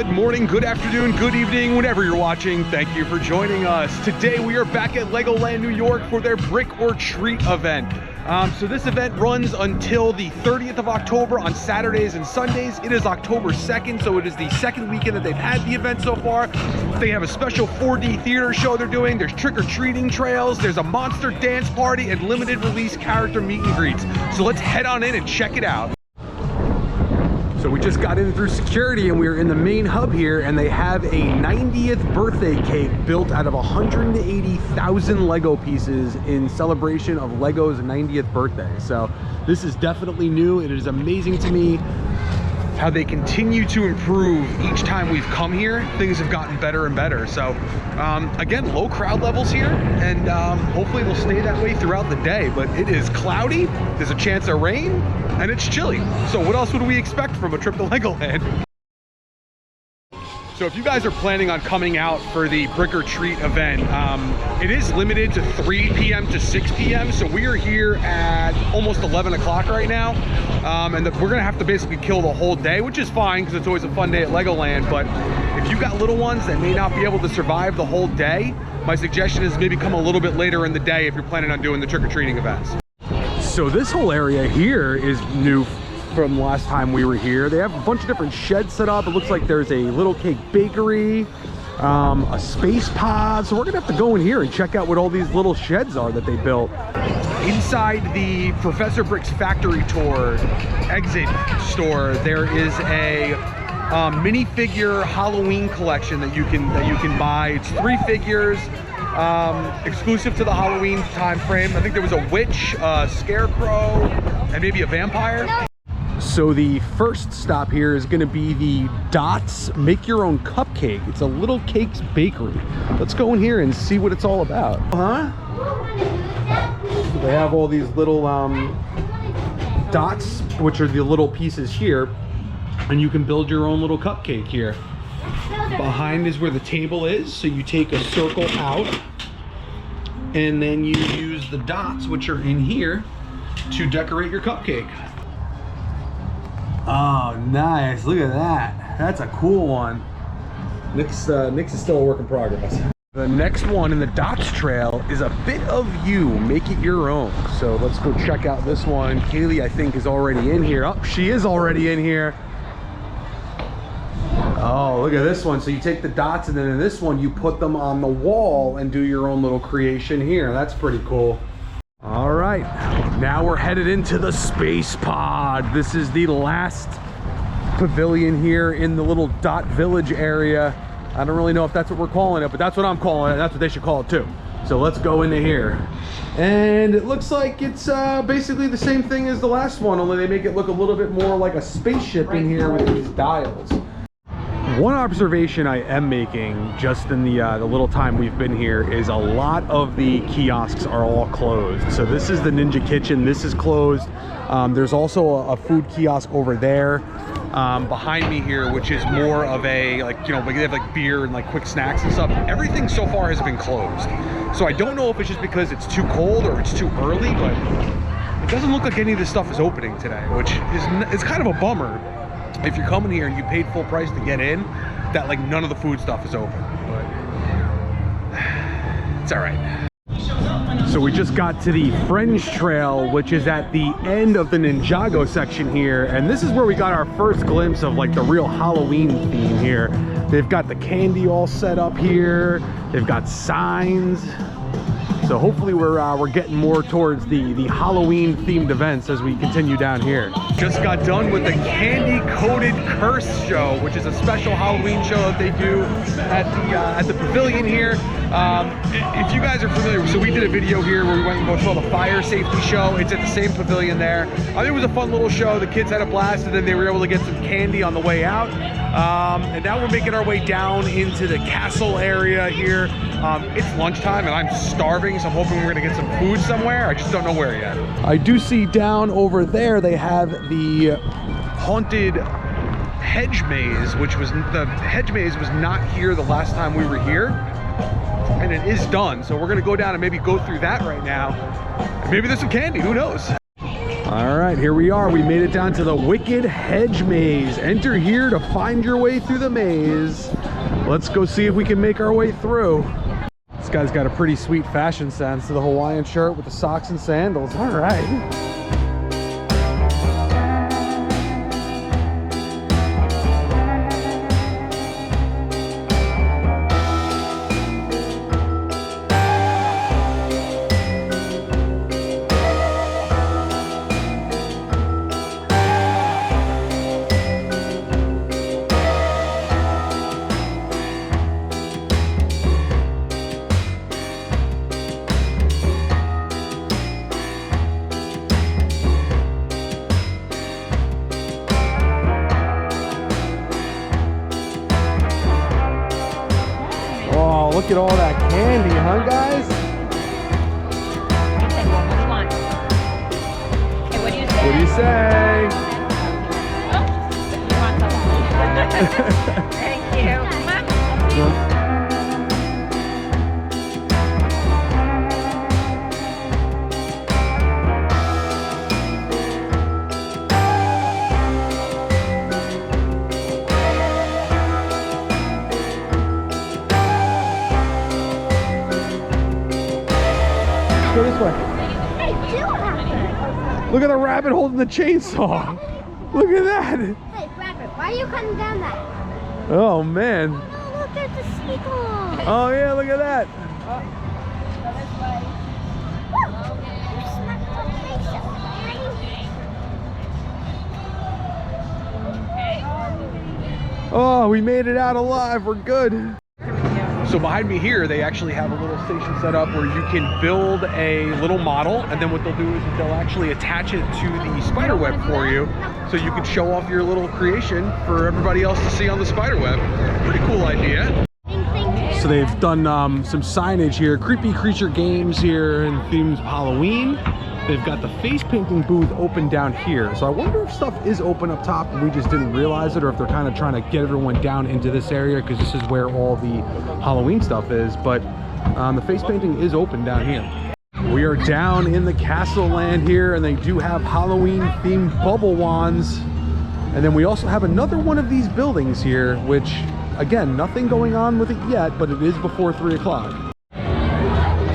Good morning, good afternoon, good evening, whenever you're watching. Thank you for joining us. Today we are back at LEGOLAND New York for their Brick or Treat event. So this event runs until the 30th of October on Saturdays and Sundays. It is October 2nd, so it is the second weekend that they've had the event so far. They have a special 4D theater show they're doing. There's trick-or-treating trails. There's a monster dance party and limited release character meet and greets. So let's head on in and check it out. So we just got in through security and we are in the main hub here, and they have a 90th birthday cake built out of 180,000 Lego pieces in celebration of Lego's 90th birthday. So this is definitely new. It is amazing to me how they continue to improve each time we've come here. Things have gotten better and better. So again, low crowd levels here, and hopefully they'll stay that way throughout the day. But it is cloudy, there's a chance of rain, and it's chilly. So what else would we expect from a trip to LEGOLAND? So if you guys are planning on coming out for the Brick or Treat event, it is limited to 3 p.m. to 6 p.m. So we are here at almost 11 o'clock right now. And we're gonna have to basically kill the whole day, which is fine because it's always a fun day at LEGOLAND. But if you've got little ones that may not be able to survive the whole day, my suggestion is maybe come a little bit later in the day if you're planning on doing the trick-or-treating events. So this whole area here is new from last time we were here. They have a bunch of different sheds set up. It looks like there's a little cake bakery, a space pod. So we're gonna have to go in here and check out what all these little sheds are that they built. Inside the Professor Brick's factory tour exit store, there is a minifigure Halloween collection that you can buy. It's 3 figures. Exclusive to the Halloween time frame. I think there was a witch, a scarecrow, and maybe a vampire. So the first stop here is going to be the Dots Make Your Own Cupcake. It's a little cakes bakery. Let's go in here and see what it's all about. So they have all these little dots, which are the little pieces here, and you can build your own little cupcake here. Behind is where the table is, so you take a circle out and then you use the dots, which are in here, to decorate your cupcake. Oh, nice. Look at that. That's a cool one. Nick's is still a work in progress. The next one in the Dots Trail is a bit of you. Make it your own. So let's go check out this one. Kaylee, I think, is already in here. Oh, she is already in here. Oh, look at this one. So you take the dots, and then in this one you put them on the wall and do your own little creation here. That's pretty cool. All right, now we're headed into the space pod. This is the last pavilion here in the little dot village area. I don't really know if that's what we're calling it, but that's what I'm calling it. That's what they should call it too. So let's go into here. And it looks like it's basically the same thing as the last one, only they make it look a little bit more like a spaceship in here with these dials. One observation I am making just in the little time we've been here is a lot of the kiosks are all closed. So this is the Ninja Kitchen. This is closed. There's also a food kiosk over there behind me here, which is more of a, like, you know, they have like beer and like quick snacks and stuff. Everything so far has been closed. So I don't know if it's just because it's too cold or it's too early, but it doesn't look like any of this stuff is opening today, which is kind of a bummer. If you're coming here and you paid full price to get in, that like none of the food stuff is open, but it's all right. So we just got to the Fringe Trail, which is at the end of the Ninjago section here, and this is where we got our first glimpse of like the real Halloween theme here. They've got the candy all set up here. They've got signs. So hopefully we're getting more towards the Halloween themed events as we continue down here. Just got done with the Candy Coated Curse show, which is a special Halloween show that they do at the pavilion here. If you guys are familiar, so we did a video here where we went and saw the fire safety show. It's at the same pavilion there. I think it was a fun little show. The kids had a blast, and then they were able to get some candy on the way out. And now we're making our way down into the castle area here. It's lunchtime and I'm starving, so I'm hoping we're gonna get some food somewhere. I just don't know where yet. I do see down over there they have the haunted Hedge maze, which was, the Hedge maze was not here the last time we were here, and it is done. So we're gonna go down and maybe go through that right now. And maybe there's some candy, who knows? All right, here we are. We made it down to the Wicked Hedge Maze. Enter here to find your way through the maze. Let's go see if we can make our way through. This guy's got a pretty sweet fashion sense. The Hawaiian shirt with the socks and sandals. All right. Look at all that candy, huh, guys? Hey, what do you say? What do you say? Oh, you want some? Thank you. Go this way. Hey, do happen. Look at the rabbit holding the chainsaw. Look at that. Hey, rabbit, why are you cutting down that? Oh, man. Oh, look, there's a seagull. Oh, yeah, look at that. Oh, we made it out alive. We're good. So behind me here, they actually have a little station set up where you can build a little model, and then what they'll do is they'll actually attach it to the spider web for you, so you can show off your little creation for everybody else to see on the spider web. Pretty cool idea. So they've done some signage here, creepy creature games here, and themes of Halloween. They've got the face painting booth open down here. So I wonder if stuff is open up top and we just didn't realize it, or if they're kind of trying to get everyone down into this area because this is where all the Halloween stuff is. But the face painting is open down here. We are down in the castle land here, and they do have Halloween themed bubble wands. And then we also have another one of these buildings here, which again, nothing going on with it yet, but it is before 3 o'clock.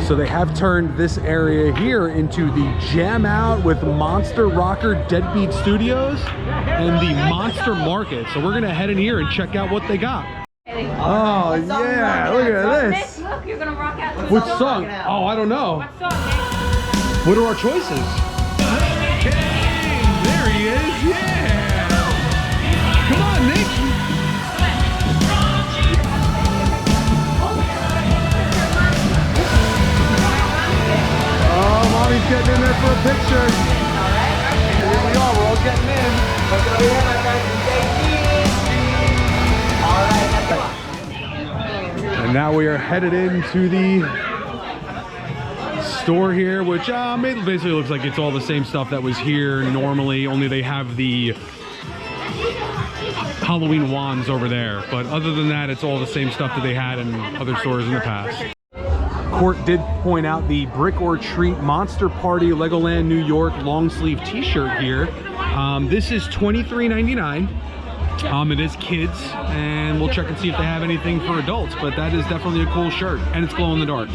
So they have turned this area here into the Jam Out with Monster Rocker Deadbeat Studios and the Monster Market. So we're gonna head in here and check out what they got. Oh yeah, look at this. Look, you're gonna rock out. Which song? Oh, I don't know. What song, Nick? What are our choices? Hey, there he is, yeah. Come on, Nick. Mommy's getting in there for a picture. Here we are, we're all getting in. Look over here, my friends. And now we are headed into the store here, which basically looks like it's all the same stuff that was here normally, only they have the Halloween wands over there. But other than that, it's all the same stuff that they had in other stores in the past. Court did point out the Brick or Treat Monster Party Legoland New York long sleeve t-shirt here. This is $23.99. It is kids, and we'll check and see if they have anything for adults, but that is definitely a cool shirt, and it's glow in the dark.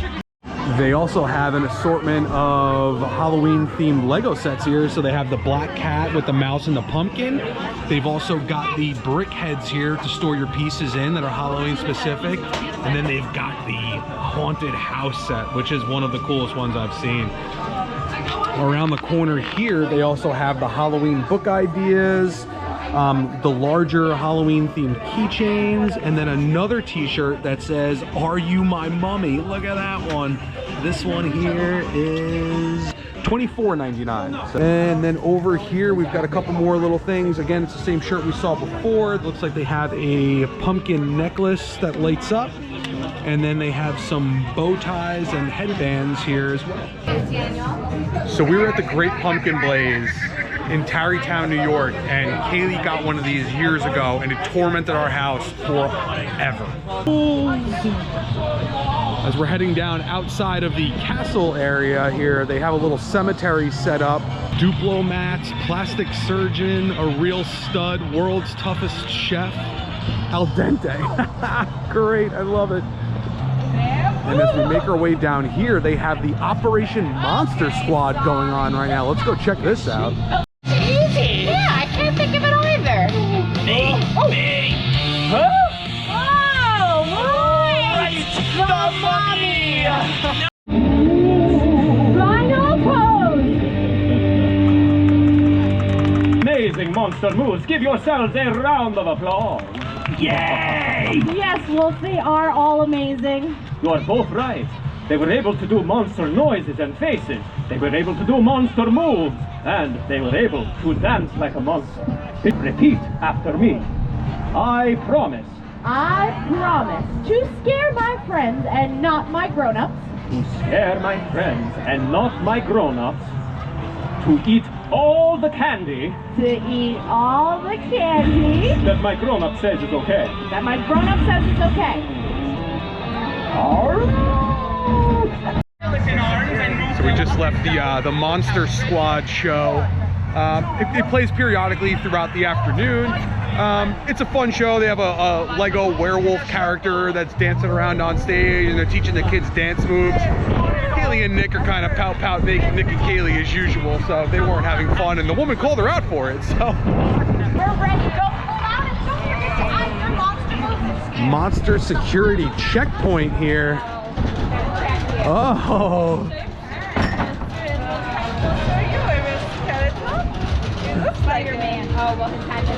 They also have an assortment of Halloween themed Lego sets here. So they have the black cat with the mouse and the pumpkin. They've also got the brick heads here to store your pieces in that are Halloween specific. And then they've got the haunted house set, which is one of the coolest ones I've seen. Around the corner here, they also have the Halloween book ideas, the larger Halloween themed keychains, and then another t-shirt that says, "Are you my mummy?" Look at that one. This one here is $24.99. And then over here, we've got a couple more little things. Again, it's the same shirt we saw before. It looks like they have a pumpkin necklace that lights up. And then they have some bow ties and headbands here as well. So we were at the Great Pumpkin Blaze in Tarrytown, New York, and Kaylee got one of these years ago, and it tormented our house forever. As we're heading down outside of the castle area here, they have a little cemetery set up. Duplo mats, plastic surgeon, a real stud, world's toughest chef. Al dente. Great, I love it. And as we make our way down here, they have the Operation Monster Squad going on right now. Let's go check this out. Easy. Yeah, I can't think of it either. Me. Huh? Oh, right. The mommy. Rhino pose. Amazing monster moves. Give yourselves a round of applause. Yay! Yes, Wolf, they are all amazing. You are both right. They were able to do monster noises and faces. They were able to do monster moves. And they were able to dance like a monster. Repeat after me. I promise. I promise to scare my friends and not my grown-ups. To scare my friends and not my grown-ups. To eat all the candy. To eat all the candy. That my grown-up says is okay. That my grown-up says is okay. So we just left the Monster Squad show. It plays periodically throughout the afternoon. It's a fun show. They have a Lego werewolf character that's dancing around on stage, and they're teaching the kids dance moves. Kaylee and Nick are kind of pout Nick and Kaylee as usual, so they weren't having fun, and the woman called her out for it. So We're ready. Go pull out and don't forget to add your monster moves. Monster security checkpoint here. Oh. Spider-Man. Oh, well, his hat is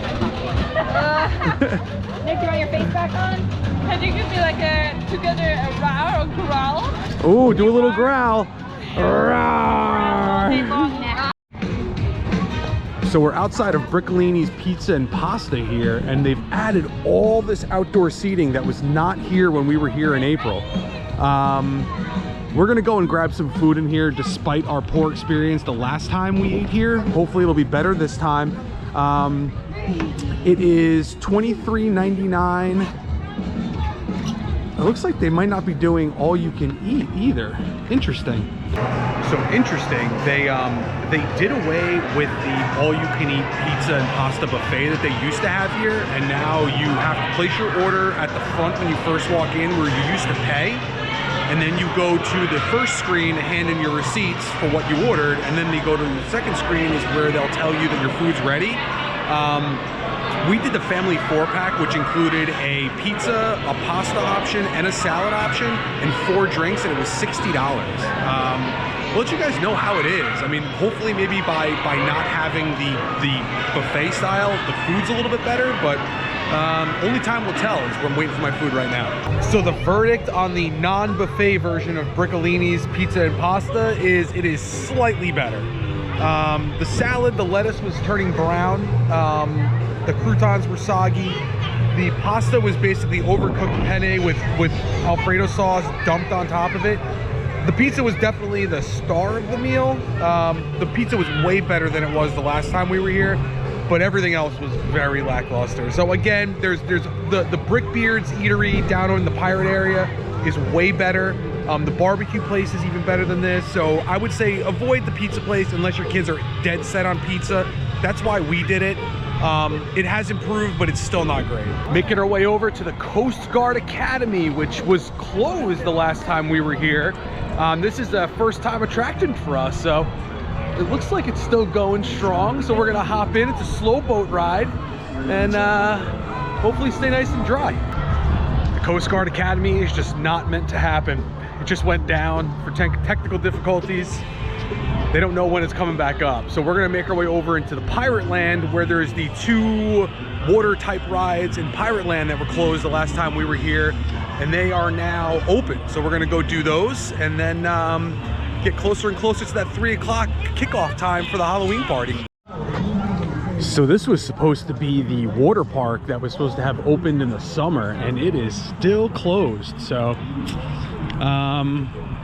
Nick, throw your face back on. Can you give me like together a row or growl? Oh, do a little growl. Roar. Long neck. So we're outside of Briccolini's Pizza and Pasta here, and they've added all this outdoor seating that was not here when we were here in April. We're gonna go and grab some food in here despite our poor experience the last time we ate here. Hopefully it'll be better this time. It is $23.99. It looks like they might not be doing all you can eat either. Interesting. So interesting, they did away with the all you can eat pizza and pasta buffet that they used to have here, and now you have to place your order at the front when you first walk in where you used to pay. And then you go to the first screen to hand in your receipts for what you ordered, and then they go to the second screen is where they'll tell you that your food's ready. We did the family 4-pack, which included a pizza, a pasta option, and a salad option, and 4 drinks, and it was $60. I'll let you guys know how it is. I mean, hopefully maybe by not having the buffet style, the food's a little bit better, but only time will tell is I'm waiting for my food right now. So the verdict on the non-buffet version of Briccolini's Pizza and Pasta is it is slightly better. The salad, the lettuce was turning brown. The croutons were soggy. The pasta was basically overcooked penne with Alfredo sauce dumped on top of it. The pizza was definitely the star of the meal. The pizza was way better than it was the last time we were here, but everything else was very lackluster. So again, there's the Brickbeard's Eatery down in the pirate area is way better. The barbecue place is even better than this. So I would say avoid the pizza place unless your kids are dead set on pizza. That's why we did it. It has improved, but it's still not great. Making our way over to the Coast Guard Academy, which was closed the last time we were here. This is a first time attraction for us, so it looks like it's still going strong. So we're gonna hop in. It's a slow boat ride and hopefully stay nice and dry. The Coast Guard Academy is just not meant to happen. It just went down for technical difficulties. They don't know when it's coming back up. So we're gonna make our way over into the Pirate Land, where there's the 2 water type rides in Pirate Land that were closed the last time we were here, and they are now open. So we're gonna go do those and then get closer and closer to that 3 o'clock kickoff time for the Halloween party. So this was supposed to be the water park that was supposed to have opened in the summer, and it is still closed. So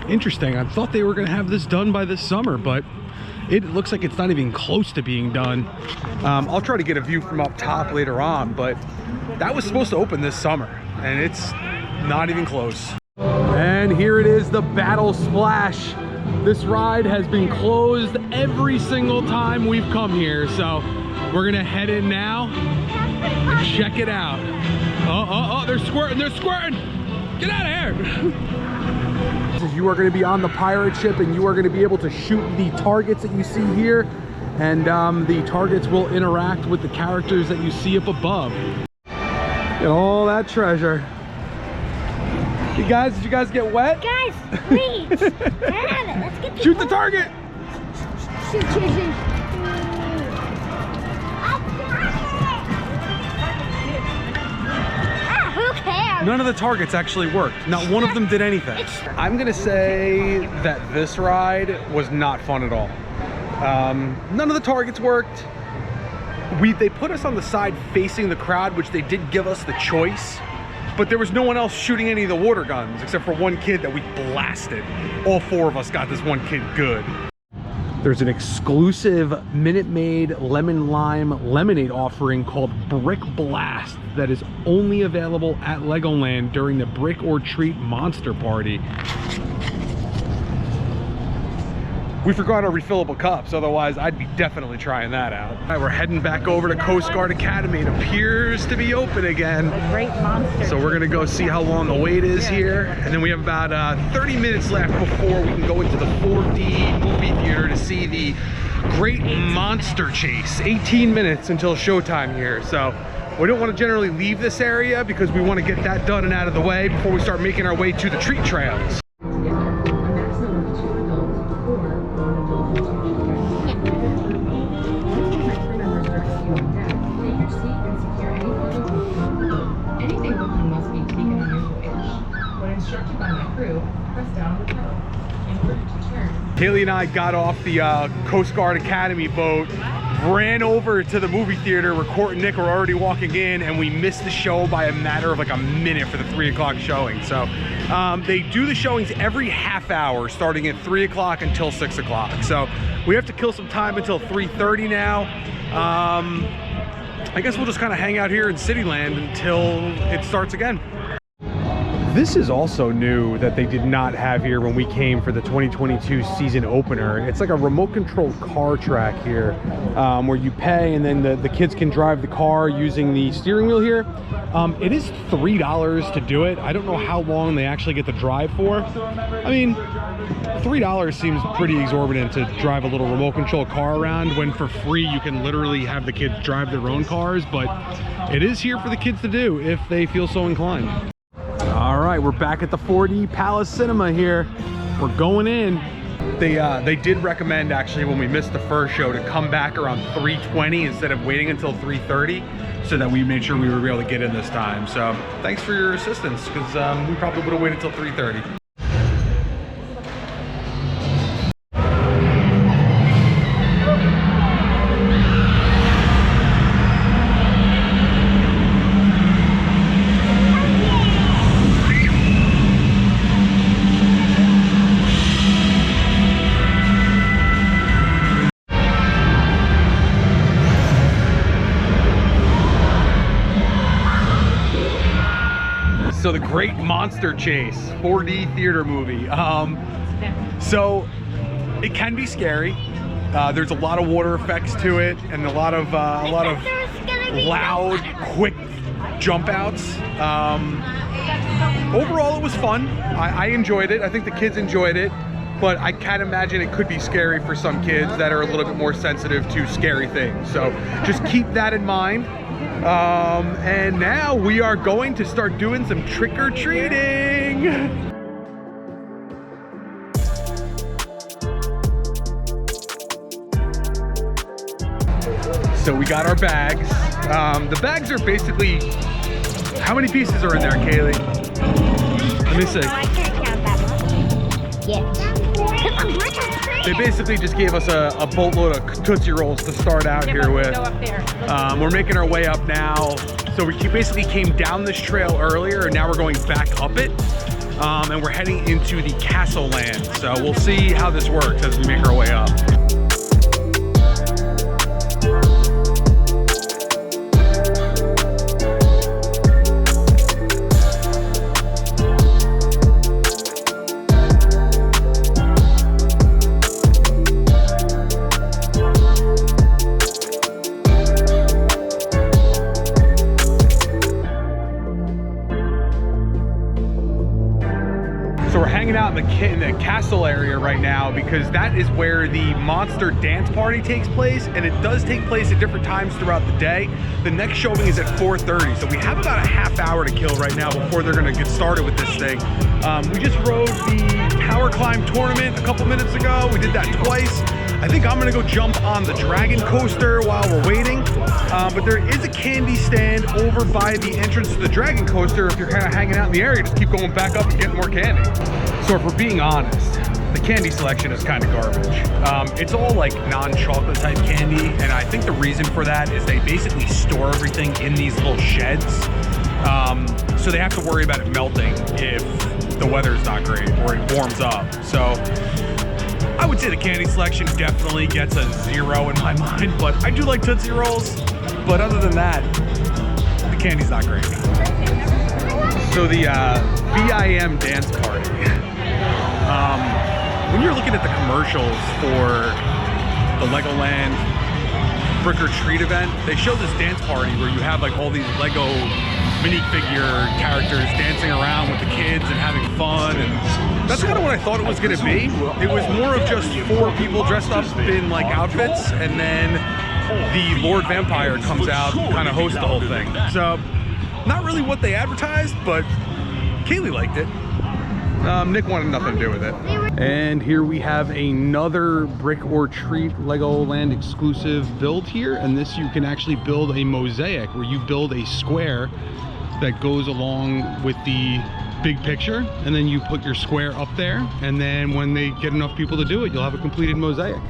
interesting. I thought they were gonna have this done by this summer, but it looks like it's not even close to being done. I'll try to get a view from up top later on, but that was supposed to open this summer and it's not even close. And And here it is, the Battle Splash. This ride has been closed every single time we've come here, so we're gonna head in now and check it out. Oh, they're squirting, Get out of here. You are gonna be on the pirate ship and you are gonna be able to shoot the targets that you see here, and the targets will interact with the characters that you see up above. And all that treasure. You guys, did you guys get wet? Guys, please. Let's get Shoot the target. Shoot. Who cares? None of the targets actually worked. Not one of them did anything. I'm gonna say that this ride was not fun at all. None of the targets worked. They put us on the side facing the crowd, which they did give us the choice, but there was no one else shooting any of the water guns except for one kid that we blasted. All four of us got this one kid good. There's an exclusive Minute Maid Lemon Lime Lemonade offering called Brick Blast that is only available at Legoland during the Brick or Treat Monster Party. We forgot our refillable cups, otherwise I'd be definitely trying that out. All right, we're heading back over to Coast Guard Academy. It appears to be open again. The great monster. So we're gonna go see how long the wait is here. And then we have about 30 minutes left before we can go into the 4D movie theater to see the Great Monster Chase. 18 minutes until showtime here. So we don't want to generally leave this area because we want to get that done and out of the way before we start making our way to the treat trails. Haley and I got off the Coast Guard Academy boat, ran over to the movie theater where Court and Nick were already walking in, and we missed the show by a matter of like a minute for the 3 o'clock showing. So they do the showings every half hour starting at 3 o'clock until 6 o'clock. So we have to kill some time until 3:30 now. I guess we'll just kind of hang out here in Cityland until it starts again. This is also new that they did not have here when we came for the 2022 season opener. It's like a remote controlled car track here where you pay and then the kids can drive the car using the steering wheel here. It is $3 to do it. I don't know how long they actually get the drive for. I mean, $3 seems pretty exorbitant to drive a little remote control car around when for free you can literally have the kids drive their own cars, but it is here for the kids to do if they feel so inclined. All right, we're back at the 4D Palace Cinema here. We're going in. They did recommend actually when we missed the first show to come back around 3:20 instead of waiting until 3:30 so that we made sure we were able to get in this time. So thanks for your assistance because we probably would have waited until 3:30. So the Great Monster Chase 4D theater movie. So it can be scary. There's a lot of water effects to it and a lot of loud, quick jump outs. Overall, it was fun. I enjoyed it. I think the kids enjoyed it, but I can imagine it could be scary for some kids that are a little bit more sensitive to scary things. So just keep that in mind. And now we are going to start doing some trick-or-treating. So we got our bags. The bags are basically, how many pieces are in there, Kaylee? Let me see. I can't count that much. Yeah. They basically just gave us a boatload of Tootsie Rolls to start out here with. Go up there. We're making our way up now. So we basically came down this trail earlier and now we're going back up it. And we're heading into the Castle Land. So we'll see how this works as we make our way up. So we're hanging out in the castle area right now because that is where the monster dance party takes place, and it does take place at different times throughout the day. The next showing is at 4:30, so we have about a half hour to kill right now before they're gonna get started with this thing. We just rode the tower climb tournament a couple minutes ago. We did that twice. I think I'm gonna go jump on the dragon coaster while we're waiting. But there is a candy stand over by the entrance to the dragon coaster. If you're kind of hanging out in the area, just keep going back up and getting more candy. So if we're being honest, the candy selection is kind of garbage. It's all like non-chocolate type candy, and I think the reason for that is they basically store everything in these little sheds. So they have to worry about it melting if the weather's not great or it warms up. So I would say the candy selection definitely gets a 0 in my mind, but I do like Tootsie Rolls. But other than that, the candy's not great. So the VIM dance party. When you're looking at the commercials for the Legoland Brick or Treat event, they show this dance party where you have like all these Lego minifigure characters dancing around with the kids and having fun, and that's kind of what I thought it was going to be. It was more of just 4 people dressed up in like outfits, and then the Lord Vampire comes out and kind of hosts the whole thing. So not really what they advertised, but Kaylee liked it. Nick wanted nothing to do with it. And here we have another Brick or Treat Legoland exclusive build here, and this you can actually build a mosaic where you build a square that goes along with the big picture, and then you put your square up there, and then when they get enough people to do it, you'll have a completed mosaic.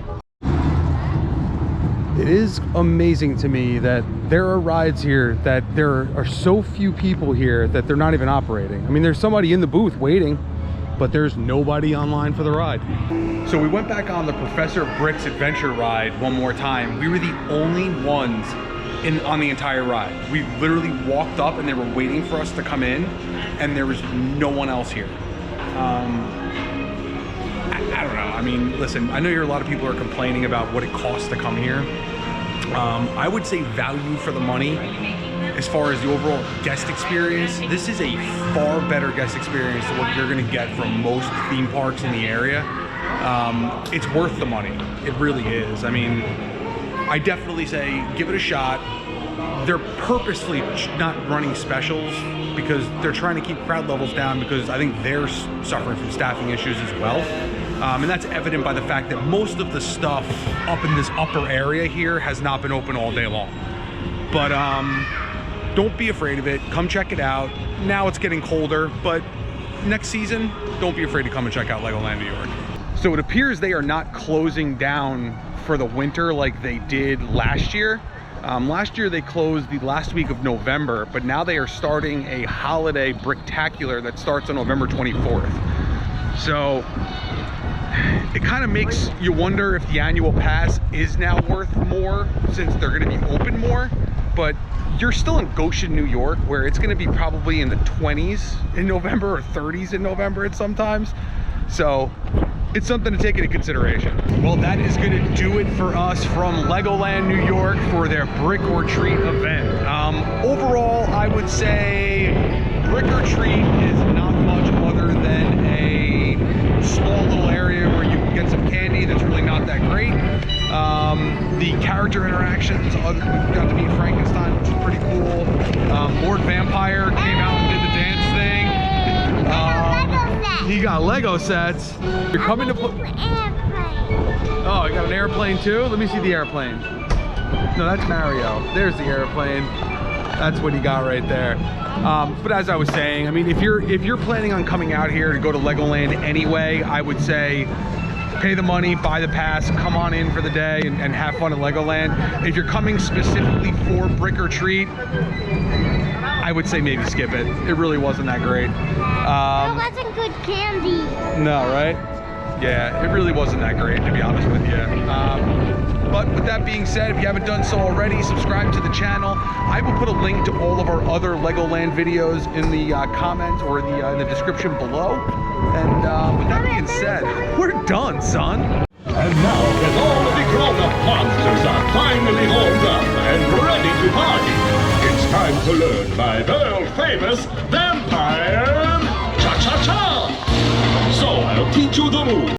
It is amazing to me that there are rides here that there are so few people here that they're not even operating. I mean, there's somebody in the booth waiting, but there's nobody online for the ride. So we went back on the Professor Brick's adventure ride one more time. We were the only ones on the entire ride. We literally walked up and they were waiting for us to come in, and there was no one else here. I don't know. I mean, listen, I know a lot of people are complaining about what it costs to come here. I would say value for the money. As far as the overall guest experience, this is a far better guest experience than what you're gonna get from most theme parks in the area. It's worth the money. It really is. I mean, I definitely say give it a shot. They're purposely not running specials because they're trying to keep crowd levels down, because I think they're suffering from staffing issues as well. And that's evident by the fact that most of the stuff up in this upper area here has not been open all day long. But don't be afraid of it. Come check it out. Now it's getting colder, but next season, don't be afraid to come and check out Legoland New York. So it appears they are not closing down for the winter like they did last year. Last year they closed the last week of November, but now they are starting a holiday bricktacular that starts on November 24th. So it kind of makes you wonder if the annual pass is now worth more since they're going to be open more. But you're still in Goshen, New York, where it's going to be probably in the 20s in November or 30s in November at sometimes. So it's something to take into consideration. Well, that is going to do it for us from Legoland New York for their Brick or Treat event. Overall, I would say Brick or Treat is not much other than a small little area where you can get some candy that's really not that great. The character interactions, we got to meet Frankenstein, which is pretty cool. Lord Vampire came out and did the dance thing. He got Lego sets. You're coming to put... Oh, you got an airplane too? Let me see the airplane. No, that's Mario. There's the airplane. That's what he got right there. But as I was saying, I mean, if you're planning on coming out here to go to Legoland anyway, I would say pay the money, buy the pass, come on in for the day and have fun at Legoland. If you're coming specifically for Brick or Treat, I would say maybe skip it. It really wasn't that great. It wasn't good candy. No, right? Yeah, it really wasn't that great, to be honest with you. But with that being said, if you haven't done so already, subscribe to the channel. I will put a link to all of our other Legoland videos in the comments or in the description below. And with that being said, we're done, son. And now, as all of the grown-up monsters are finally holed up and ready to party, it's time to learn my world-famous vampire cha-cha-cha! Moo!